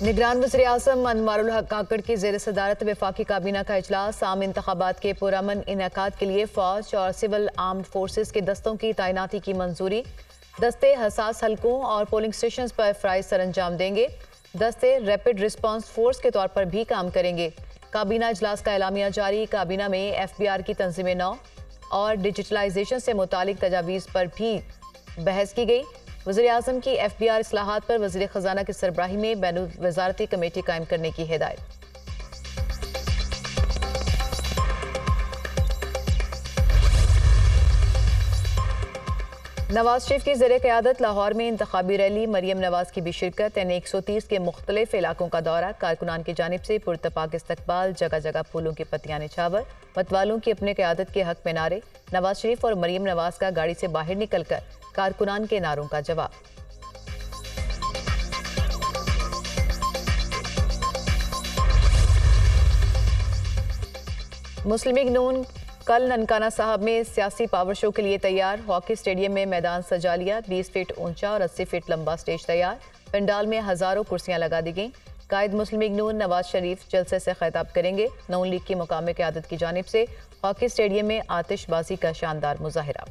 निगरान वज़ीर-ए-आज़म अनवारुल हक काकड़ की ज़ेर सदारत वफाकी काबीना का इजलास। आम इंतखाबात के पुरअमन इनेकाद के लिए फ़ौज और सिविल आर्म्ड फोर्सेस के दस्तों की तैनाती की मंजूरी। दस्ते हसास हलकों और पोलिंग स्टेशन पर फ़राइज़ सर अंजाम देंगे। दस्ते रैपिड रिस्पांस फोर्स के तौर पर भी काम करेंगे। काबीना इजलास का एलामिया जारी। काबीना में FBR की तंजीम नौ और डिजिटलाइजेशन से मुतालिक तजावीज़ पर भी बहस की गई। वज़ीर-ए-आज़म की FBR इस्लाहात पर वज़ीर ख़जाना की सरबराही में बैनुल वज़ारती कमेटी कायम करने की हिदायत। नवाज शरीफ की ज़ेरे क़यादत लाहौर में इंतखाबी रैली। मरियम नवाज की भी शिरकत। NA-130 के मुख्तलिफ इलाकों का दौरा। कारकुनान की जानिब से पुरतपाक इस्तकबाल। जगह जगह फूलों की पत्तियां निछावर। मतवालों की अपने क़यादत के हक में नारे। नवाज शरीफ और मरियम नवाज का गाड़ी से बाहर निकलकर कारकुनान के नारों का जवाब। मुस्लिम लीग नून कल ननकाना साहब में सियासी पावर शो के लिए तैयार। हॉकी स्टेडियम में मैदान सजा लिया। 20 फीट ऊंचा और 80 फीट लंबा स्टेज तैयार। पंडाल में हजारों कुर्सियां लगा दी गईं। कायद मुस्लिम लीग नून नवाज शरीफ जलसे से खिताब करेंगे। नून लीग की मुकामी क़यादत की जानिब से हॉकी स्टेडियम में आतिशबाजी का शानदार मुजाहिरा।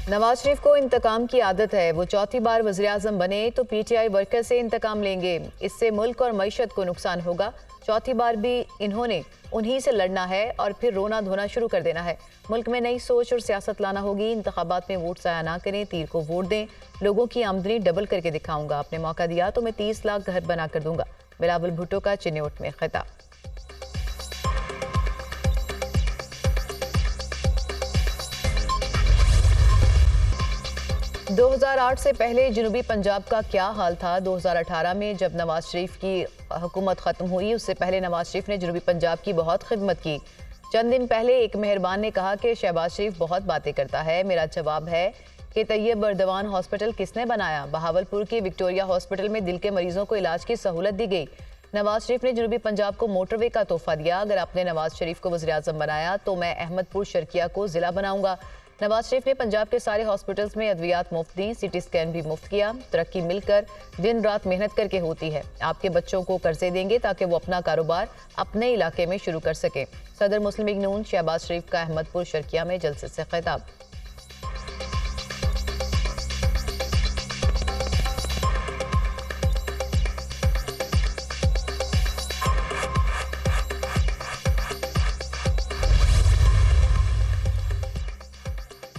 नवाज शरीफ को इंतकाम की आदत है। वो चौथी बार वज़ीर-ए-आज़म बने तो PTI वर्कर से इंतकाम लेंगे। इससे मुल्क और मईशत को नुकसान होगा। चौथी बार भी इन्होंने उन्हीं से लड़ना है और फिर रोना धोना शुरू कर देना है। मुल्क में नई सोच और सियासत लाना होगी। इंतखाबात में वोट ज़ाया ना करें, तीर को वोट दें। लोगों की आमदनी डबल करके दिखाऊंगा। आपने मौका दिया तो मैं 30 लाख घर बना कर दूंगा। बिलावल भुट्टो का चिन्नौट में खिताब। – 2008 से पहले जनूबी पंजाब का क्या हाल था? 2018 में जब नवाज शरीफ की हुकूमत ख़त्म हुई, उससे पहले नवाज शरीफ ने जनूबी पंजाब की बहुत खिदमत की। चंद दिन पहले एक मेहरबान ने कहा कि शहबाज शरीफ बहुत बातें करता है। मेरा जवाब है कि तैयब बर्दवान हॉस्पिटल किसने बनाया? बहावलपुर के विक्टोरिया हॉस्पिटल में दिल के मरीजों को इलाज की सहूलत दी गई। नवाज शरीफ ने जनूबी पंजाब को मोटरवे का तोहफा दिया। अगर आपने नवाज शरीफ को वज़ीर-ए-आज़म बनाया तो मैं अहमदपुर शर्किया को ज़िला बनाऊंगा। नवाज शरीफ ने पंजाब के सारे हॉस्पिटल्स में अद्वियात मुफ्त दी। CT स्कैन भी मुफ्त किया। तरक्की मिलकर दिन रात मेहनत करके होती है। आपके बच्चों को कर्जे देंगे ताकि वो अपना कारोबार अपने इलाके में शुरू कर सकें। सदर मुस्लिम लीग नून शहबाज शरीफ का अहमदपुर शर्किया में जलसे से खिताब।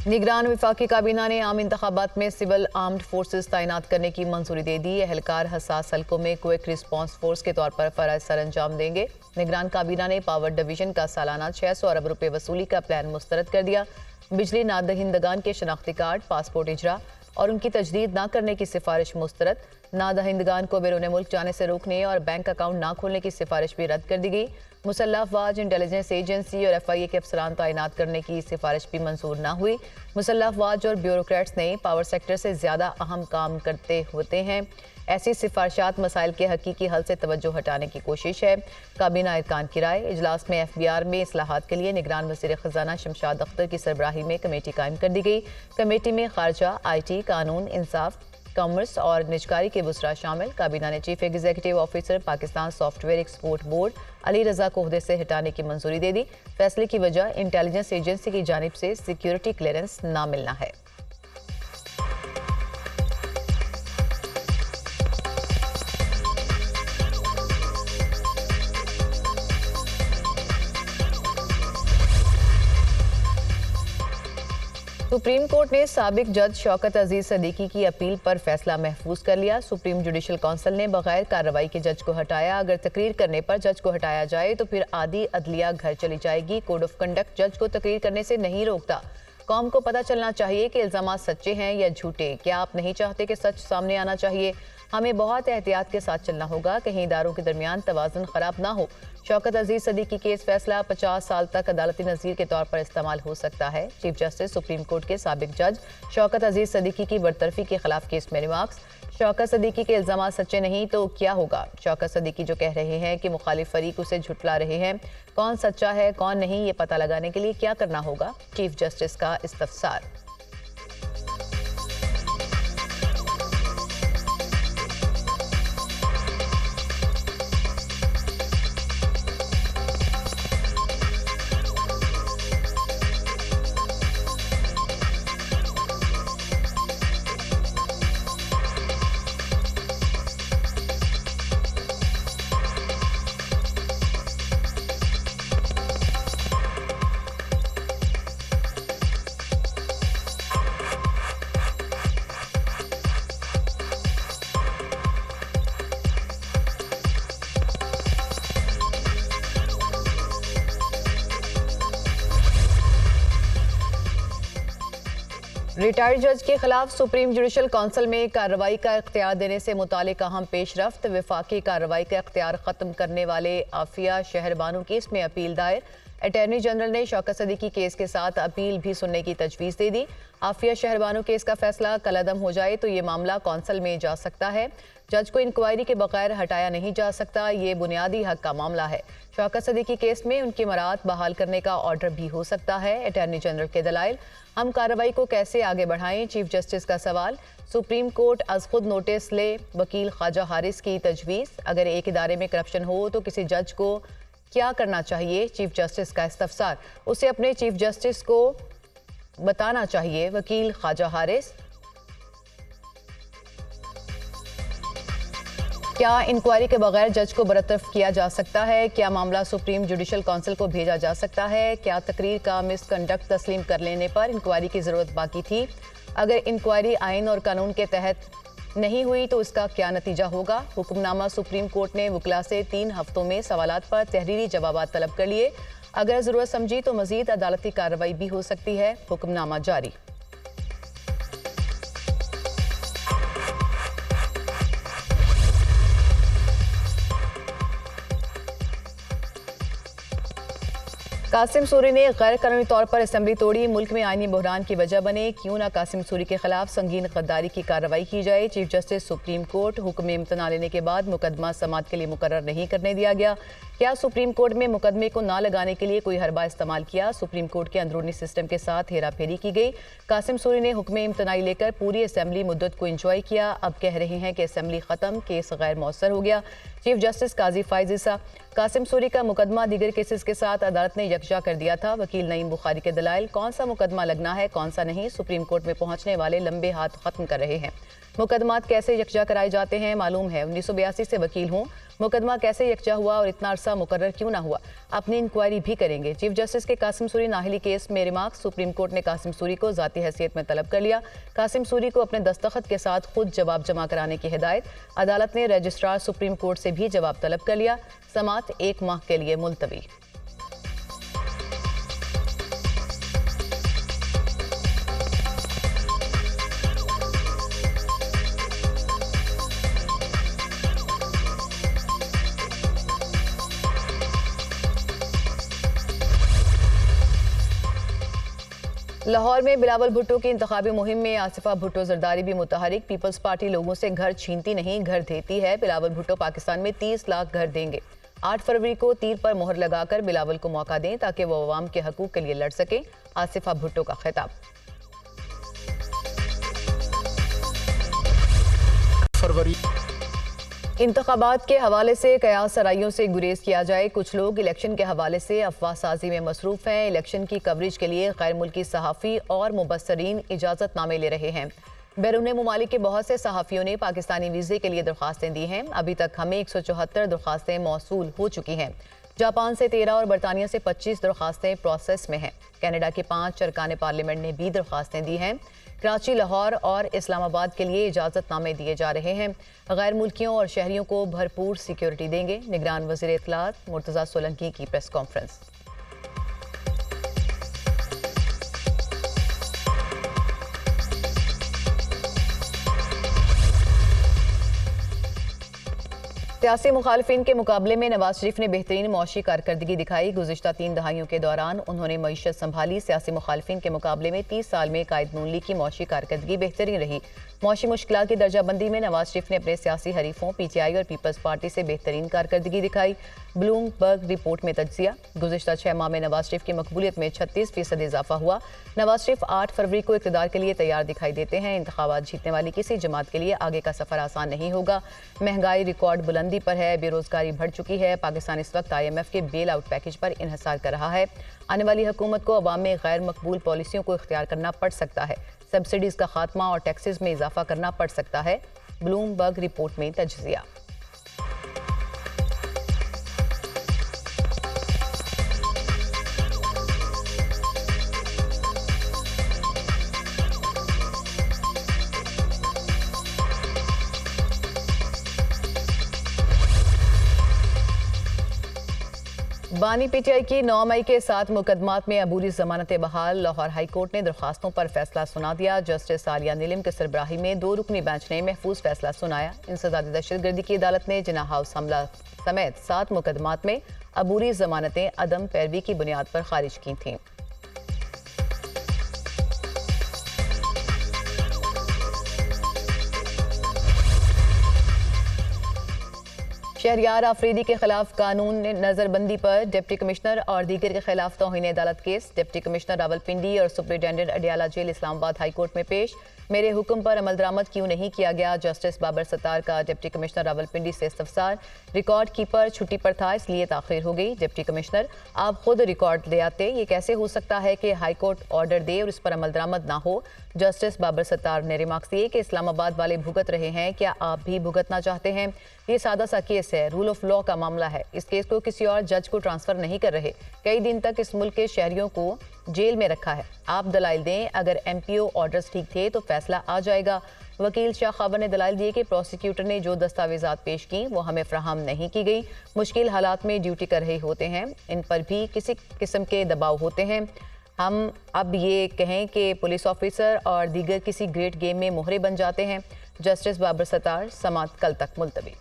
निगरान वफाकी काबीना ने आम इंतखाबात में सिविल आर्म्ड फोर्सेस तैनात करने की मंजूरी दे दी। एहलकार हसास हलकों में क्विक रिस्पांस फोर्स के तौर पर फ़राइज़ सर अंजाम देंगे। निगरान काबीना ने पावर डिवीजन का सालाना 600 अरब रुपए वसूली का प्लान मुस्तरद कर दिया। बिजली नादहिंदगान के शनाख्ती कार्ड, पासपोर्ट इजरा और उनकी तजदीद न करने की सिफारिश मुस्तरद। नादहिंदगान को बैरून मुल्क जाने से रोकने और बैंक अकाउंट न खोलने की सिफारिश भी रद्द कर दी गई। मुसल्लह अफवाज, इंटेलिजेंस एजेंसी और FIA के अफसरान तैनात करने की सिफारिश भी मंजूर न हुई। मुसल्लह अफवाज और ब्यूरोक्रेट्स ने पावर सेक्टर से ज़्यादा अहम काम करते होते हैं। ऐसी सिफारिशात मसाइल के हकीकी हल से तवज्जो हटाने की कोशिश है। काबीना अरकान की राय। इजलास में FBR में इस्लाहात के लिए निगरान वज़ीर ख़जाना शमशाद अख्तर की सरबराही में कमेटी कायम कर दी गई। कमेटी में खारजा, IT, कानून, इंसाफ, कॉमर्स और निजकारी के वज़रा शामिल। काबीना ने chief executive officer Pakistan software export board Ali Raza को ओहदे से हटाने की मंजूरी दे दी। फैसले की वजह इंटेलिजेंस एजेंसी की जानिब से सिक्योरिटी क्लियरेंस ना मिलना है। सुप्रीम कोर्ट ने साबिक जज शौकत अजीज सदीकी की अपील पर फैसला महफूज कर लिया। सुप्रीम जुडिशल काउंसिल ने बगैर कार्रवाई के जज को हटाया। अगर तकरीर करने पर जज को हटाया जाए तो फिर आधी अदलिया घर चली जाएगी। कोड ऑफ कंडक्ट जज को तकरीर करने से नहीं रोकता। कौम को पता चलना चाहिए कि इल्जामात सच्चे हैं या झूठे। क्या आप नहीं चाहते कि सच सामने आना चाहिए? हमें बहुत एहतियात के साथ चलना होगा, कहीं इदारों के दरमियान तवाज़ुन खराब ना हो। शौकत अजीज सदीकी केस फैसला 50 साल तक अदालती नज़ीर के तौर पर इस्तेमाल हो सकता है। चीफ जस्टिस सुप्रीम कोर्ट के साबिक जज शौकत अजीज सदीकी की बरतरफी के खिलाफ केस में रिमार्क्स। शौकत सदीकी के इल्जामात सच्चे नहीं तो क्या होगा? शौकत सदीकी जो कह रहे हैं कि मुखालिफ फरीक उसे झुटला रहे हैं, कौन सच्चा है कौन नहीं ये पता लगाने के लिए क्या करना होगा? चीफ जस्टिस का इस्तफसार। रिटायर्ड जज के खिलाफ सुप्रीम जुडिशल काउंसिल में कार्रवाई का इख्तियार देने से मुतालिक अहम पेशरफ्त। वफाकी कार्रवाई का इख्तियार खत्म करने वाले आफिया शहरबानो केस में अपील दायर। अटॉर्नी जनरल ने शौकत सदीकी केस के साथ अपील भी सुनने की तजवीज़ दे दी। आफिया शहरबानो केस का फैसला कलअदम हो जाए तो ये मामला कौंसल में जा सकता है। जज को इंक्वायरी के बगैर हटाया नहीं जा सकता, ये बुनियादी हक का मामला है। शौकत सदीकी केस में उनकी मरात बहाल करने का ऑर्डर भी हो सकता है। अटॉर्नी जनरल के दलाइल, हम कार्रवाई को कैसे आगे बढ़ाएं, चीफ जस्टिस का सवाल। सुप्रीम कोर्ट अज खुद नोटिस ले, वकील ख्वाजा हारिस की तजवीज़। अगर एक इदारे में करप्शन हो तो किसी जज को क्या करना चाहिए, चीफ जस्टिस का इस्तफसार। उसे अपने चीफ जस्टिस को बताना चाहिए, वकील ख्वाजा हारिस। क्या इंक्वायरी के बगैर जज को बरतरफ किया जा सकता है? क्या मामला सुप्रीम जुडिशल काउंसिल को भेजा जा सकता है? क्या तकरीर का मिसकंडक्ट तस्लीम कर लेने पर इंक्वायरी की जरूरत बाकी थी? अगर इंक्वायरी आइन और कानून के तहत नहीं हुई तो इसका क्या नतीजा होगा? हुक्मनामा सुप्रीम कोर्ट ने वकला से 3 हफ्तों में सवालात पर तहरीरी जवाब तलब कर लिए। अगर जरूरत समझी तो मजीद अदालती कार्रवाई भी हो सकती है। हुक्मनामा जारी। कासिम सूरी ने गैर कानूनी तौर पर असेंबली तोड़ी, मुल्क में आईनी बहरान की वजह बने। क्यों ना कासिम सूरी के खिलाफ संगीन गद्दारी की कार्रवाई की जाए। चीफ जस्टिस सुप्रीम कोर्ट, हुक्म इम्तना लेने के बाद मुकदमा समाअत के लिए मुकर्रर नहीं करने दिया गया। क्या सुप्रीम कोर्ट में मुकदमे को ना लगाने के लिए कोई हरबा इस्तेमाल किया? सुप्रीम कोर्ट के अंदरूनी सिस्टम के साथ हेरा फेरी की गई। कासिम सूरी ने हुक्म इम्तनाई लेकर पूरी असेंबली मुद्दत को इंजॉय किया। अब कह रहे हैं कि असेंबली खत्म, केस गैर मौसर हो गया। चीफ जस्टिस काजी फाइज ईसा, कासिम सूरी का मुकदमा दीगर केसेस के साथ अदालत ने यकजा कर दिया था। वकील नईम बुखारी के दलाइल, कौन सा मुकदमा लगना है कौन सा नहीं, सुप्रीम कोर्ट में पहुंचने वाले लंबे हाथ खत्म कर रहे हैं। मुकदमात कैसे यकजा कराए जाते हैं मालूम है, 1982 से वकील हूँ। मुकदमा कैसे यकजा हुआ और इतना अरसा मुकर्रर क्यों ना हुआ, अपनी इंक्वायरी भी करेंगे। चीफ जस्टिस के कासिम सूरी नाहली केस में रिमार्क्स, सुप्रीम कोर्ट ने कासिम सूरी को ज़ाती हैसियत में तलब कर लिया। कासिम सूरी को अपने दस्तखत के साथ खुद जवाब जमा कराने की हिदायत। अदालत ने रजिस्ट्रार सुप्रीम कोर्ट से भी जवाब तलब कर लिया। समाअत 1 माह के लिए मुलतवी। लाहौर में बिलावल भुट्टो की इंतखाबी मुहिम में आसिफा भुट्टो जरदारी भी मुतहरिक। पीपल्स पार्टी लोगों से घर छीनती नहीं, घर देती है। बिलावल भुट्टो पाकिस्तान में 30 लाख घर देंगे। 8 फरवरी को तीर पर मोहर लगाकर बिलावल को मौका दें ताकि वो अवाम के हकूक के लिए लड़ सके। आसिफा भुट्टो का खिताब। फरवरी इंतखाबात के हवाले से कयास सराइयों से गुरेज किया जाए। कुछ लोग इलेक्शन के हवाले से अफवाह साजी में मसरूफ हैं। इलेक्शन की कवरेज के लिए गैर मुल्की सहाफ़ी और मुबस्सरीन इजाज़तनामे ले रहे हैं। बैरून मुमालिक के बहुत से सहाफ़ियों ने पाकिस्तानी वीज़े के लिए दरख्वास्तें दी हैं। अभी तक हमें 174 दरख्वास्तें मौसूल हो चुकी हैं। जापान से 13 और बरतानिया से 25 दरख्वास्तें प्रोसेस में हैं। कनाडा के 5 अरकान पार्लियामेंट ने भी दरख्वास्तें दी हैं। कराची, लाहौर और इस्लामाबाद के लिए इजाज़तनामे दिए जा रहे हैं। गैर मुल्कियों और शहरियों को भरपूर सिक्योरिटी देंगे। निगरान वज़ीर इत्तलात मुर्तज़ा सोलंकी की प्रेस कॉन्फ्रेंस। सियासी मुखालिफिन के मुकाबले में नवाज शरीफ ने बेहतरीन मौशी कारकर्दगी दिखाई। गुज़िश्ता 3 दहाइयों के दौरान उन्होंने मईशत संभाली। सियासी मुखालिफिन के मुकाबले में 30 साल में कायद नून लीग की मौशी कारकर्दगी बेहतरीन रही। मौशी मुश्किलात की दर्जाबंदी में नवाज शरीफ ने अपने सियासी हरीफों PTI और पीपल्स पार्टी से बेहतरीन कारकर्दगी दिखाई। ब्लूमबर्ग रिपोर्ट में तज्जिया, गुज़िश्ता 6 माह में नवाज शरीफ की मकबूलियत में 36% इजाफा हुआ। नवाज शरीफ 8 फरवरी को इक़्तिदार के लिए तैयार दिखाई देते हैं। इंतखाबात जीतने वाली किसी जमात के लिए आगे का सफ़र आसान नहीं होगा। महंगाई रिकॉर्ड बुलंदी पर है, बेरोजगारी बढ़ चुकी है। पाकिस्तान इस वक्त IMF के बेल आउट पैकेज पर इन्हिसार कर रहा है। आने वाली हुकूमत को अवाम में गैर मकबूल पॉलिसियों को इख्तियार करना पड़ सकता है। सब्सिडीज़ का खात्मा और टैक्सेस में इजाफा करना पड़ सकता है। ब्लूमबर्ग रिपोर्ट में तज्जिया। बानी पीटीआई की 9 मई के 7 मुकदमात में अबूरी जमानतें बहाल। लाहौर हाई कोर्ट ने दरखास्तों पर फैसला सुना दिया। जस्टिस आलिया नीलम के सरबराही में 2 रुकनी बेंच ने महफूज फैसला सुनाया। इंसदादी दहशतगर्दी की अदालत ने जिन्ना हाउस हमला समेत 7 मुकदमात में अबूरी जमानतें अदम पैरवी की बुनियाद पर खारिज की थीं। शहरियार आफरीदी के खिलाफ कानून नजरबंदी पर डिप्टी कमिश्नर और दीगर के खिलाफ तौहीन अदालत केस। डिप्टी कमिश्नर रावलपिंडी और superintendent Adiala jail Islamabad high court में पेश। मेरे हुक्म पर अमल दरामद क्यों नहीं किया गया? जस्टिस बाबर सत्तार का डिप्टी कमिश्नर रावलपिंडी से इस्तफसार। रिकॉर्ड कीपर छुट्टी पर था, इसलिए ताखिर हो गई। डिप्टी कमिश्नर, आप खुद रिकॉर्ड ले आते। ये कैसे हो सकता है कि हाई कोर्ट ऑर्डर दे और इस पर अमल दरामद ना हो? जस्टिस बाबर सत्तार ने रिमार्क्स दिए कि इस्लामाबाद वाले भुगत रहे हैं, क्या आप भी भुगतना चाहते हैं? ये सादा सा केस है, रूल ऑफ लॉ का मामला है। इस केस को किसी और जज को ट्रांसफर नहीं कर रहे। कई दिन तक इस मुल्क के शहरियों को जेल में रखा है। आप दलाइल दें, अगर एमपीओ ऑर्डर्स ठीक थे तो फैसला आ जाएगा। वकील शाह खाबर ने दलाइल दिए कि प्रोसिक्यूटर ने जो दस्तावेजात पेश की वो हमें फ्राहम नहीं की गई। मुश्किल हालात में ड्यूटी कर रहे होते हैं, इन पर भी किसी किस्म के दबाव होते हैं। हम अब ये कहें कि पुलिस ऑफिसर और दीगर किसी ग्रेट गेम में मोहरे बन जाते हैं। जस्टिस बाबर सत्तार, समाअत कल तक मुलतवी।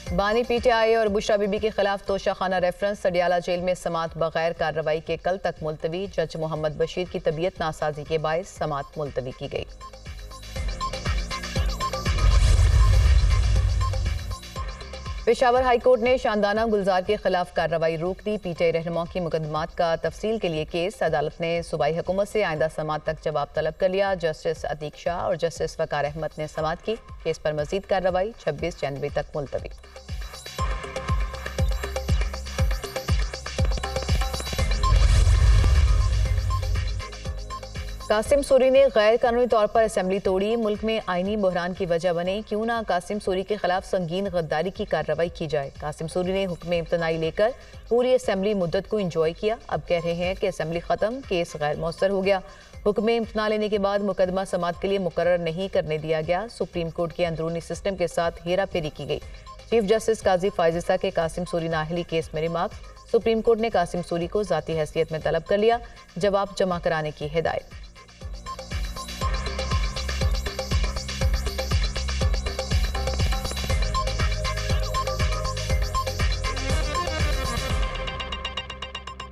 बानी पीटीआई और बुशरा बीबी के खिलाफ तोशाखाना रेफरेंस। अडियाला जेल में समाअत बगैर कार्रवाई के कल तक मुलतवी। जज मोहम्मद बशीर की तबीयत नासाजी के बायस समाअत मुलतवी की गई। पेशावर हाई कोर्ट ने शानदाना गुलजार के खिलाफ कार्रवाई रोक दी। पीटीआई रहनुमाओं की मुकदमात का तफसील के लिए केस। अदालत ने सूबाई हुकूमत से आइंदा समाअत तक जवाब तलब कर लिया। जस्टिस अतीक शाह और जस्टिस वकार अहमद ने समाअत की। केस पर मजीद कार्रवाई 26 जनवरी तक मुलतवी। कासिम सूरी ने गैर कानूनी तौर पर असेंबली तोड़ी, मुल्क में आईनी बहरान की वजह बने। क्यों ना कासिम सूरी के खिलाफ संगीन गद्दारी की कार्रवाई की जाए। कासिम सूरी ने हुक्म इम्तनाई लेकर पूरी असेंबली मुद्दत को इंजॉय किया। अब कह रहे हैं कि असेंबली खत्म, केस गैर मौसर हो गया। हुक्म इम्तना लेने के बाद मुकदमा समाअत के लिए मुकर्रर नहीं करने दिया गया। सुप्रीम कोर्ट के अंदरूनी सिस्टम के साथ हेरा फेरी की गई। चीफ जस्टिस काजी फायजिसा के कासिम सूरी नाअहली केस में रिमार्क्स। सुप्रीम कोर्ट ने कासिम सूरी को जाती हैसियत में तलब कर लिया, जवाब जमा कराने की हिदायत।